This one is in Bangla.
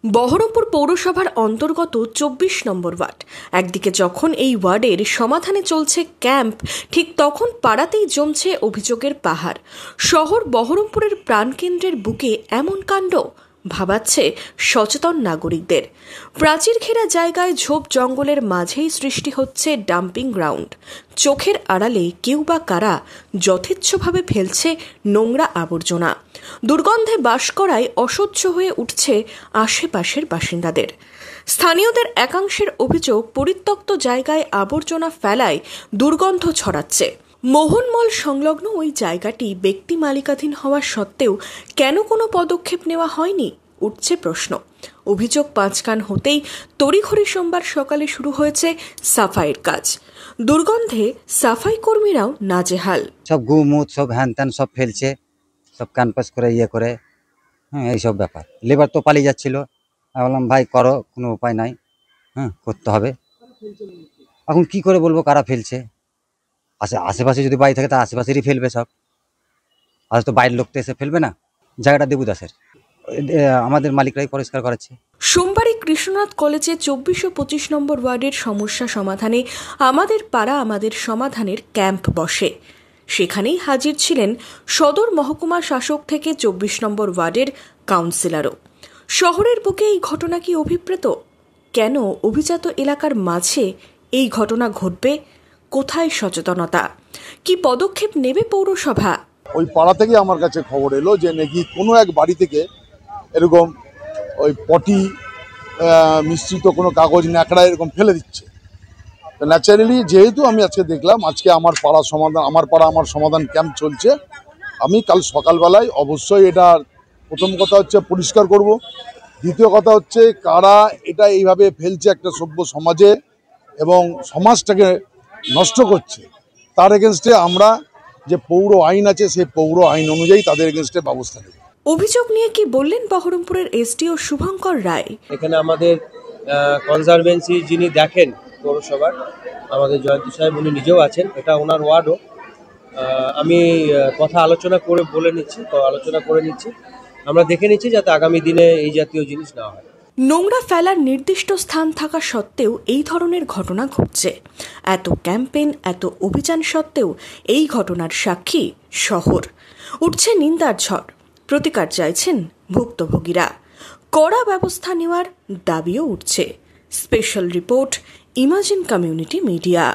বহরমপুর পৌরসভার অন্তর্গত ২৪ নম্বর ওয়ার্ড। একদিকে যখন এই ওয়ার্ডের সমাধানে চলছে ক্যাম্প, ঠিক তখন পাড়াতেই জমছে অভিযোগের পাহাড়। শহর বহরমপুরের প্রাণকেন্দ্রের বুকে এমন কাণ্ড ভাবাচ্ছে সচেতন নাগরিকদের। প্রাচীর ঘেরা জায়গায় ঝোপ জঙ্গলের মাঝেই সৃষ্টি হচ্ছে ডাম্পিং গ্রাউন্ড। চোখের আড়ালে কেউ বা কারা যথেচ্ছভাবে ফেলছে নোংরা আবর্জনা। দুর্গন্ধে বাস করায় অসহ্য হয়ে উঠছে আশেপাশের বাসিন্দাদের। স্থানীয়দের একাংশের অভিযোগ, পরিত্যক্ত জায়গায় আবর্জনা ফেলায় দুর্গন্ধ ছড়াচ্ছে। মোহনমল সংলগ্ন ওই জায়গাটি ব্যক্তি মালিকাধীন হওয়া সত্ত্বেও কেন কোনো পদক্ষেপ নেওয়া হয়নি, উঠছে প্রশ্ন। অভিযোগ পাঁচকান হতেই তড়িঘড়ি সোমবার সকালে শুরু হয়েছে সাফাইয়ের কাজ। দুর্গন্ধে সাফাই কর্মীরাও নাজেহাল। সব গুমুত সব হ্যান ত্যান সব ফেলছে, সব ক্যানপাস করে করে এইসব ব্যাপার। লেবার তো পালিয়ে যাচ্ছিল, আমি বললাম ভাই করো, কোনো উপায় নাই, করতে হবে। এখন কি করে বলবো কারা ফেলছে? আশেপাশে যদি বাড়ি থাকে তা আশেপাশেরই ফেলবে সব, আজ তো বাইরের লোক তো এসে ফেলবে না। জায়গাটা দেবুদাসের, আমাদের মালিকরাই পরিষ্কার করাচ্ছে। সোমবারই কৃষ্ণনাথ কলেজে ২৪ ও ২৫ নম্বর ওয়ার্ডের সমস্যা সমাধানে আমাদের পাড়া আমাদের সমাধানের ক্যাম্প বসে। সেখানেই হাজির ছিলেন সদর মহকুমা শাসক থেকে ২৪ নম্বর ওয়ার্ডের কাউন্সিলরও। শহরের বুকে এই ঘটনা কি অভিপ্রেত? কেন অভিজাত এলাকার মাঝে এই ঘটনা ঘটবে? কোথায় সচেতনতা? কি পদক্ষেপ নেবে পৌরসভা? ওই পাড়া থেকে আমার কাছে খবর এলো যে নাকি কোনো এক বাড়ি থেকে এরকম ওই পটি মিশ্রিত কোনো কাগজ ন্যাকড়া এরকম ফেলে দিচ্ছে। তো ন্যাচারালি যেহেতু আমি আজকে দেখলাম, আজকে আমার পাড়া আমার সমাধান ক্যাম্প চলছে, আমি কাল সকালবেলায় অবশ্যই এটা প্রথম কথা হচ্ছে পরিষ্কার করব। দ্বিতীয় কথা হচ্ছে কারা এটা এইভাবে ফেলছে একটা সভ্য সমাজে এবং সমাজটাকে নষ্ট করছে, তার এগেনস্টে আমরা যে পৌর আইন আছে সেই পৌর আইন অনুযায়ী তাদের এগেনস্টে ব্যবস্থা নেব। অভিযোগ নিয়ে কি বললেন বহরমপুরের এসডিও শুভঙ্কর রায়? এখানে আমাদের কনজারভেন্সি যিনি দেখেন পৌরসভার, আমাদের জয়ন্তী সাহেব, উনি নিজেও আছেন, এটা ওনার ওয়ার্ডও। আমি আলোচনা করে নিচ্ছি, আমরা দেখে নিচ্ছি যাতে আগামী দিনে এই জাতীয় জিনিস না হয়। নোংরা ফেলার নির্দিষ্ট স্থান থাকা সত্ত্বেও এই ধরনের ঘটনা ঘটছে। এত ক্যাম্পেইন, এত অভিযান সত্ত্বেও এই ঘটনার সাক্ষী শহর। উঠছে নিন্দার ঝড়, প্রতিকার চাইছেন ভুক্তভোগীরা। কড়া ব্যবস্থা নেওয়ার দাবিও উঠছে। Special report, imagine community media.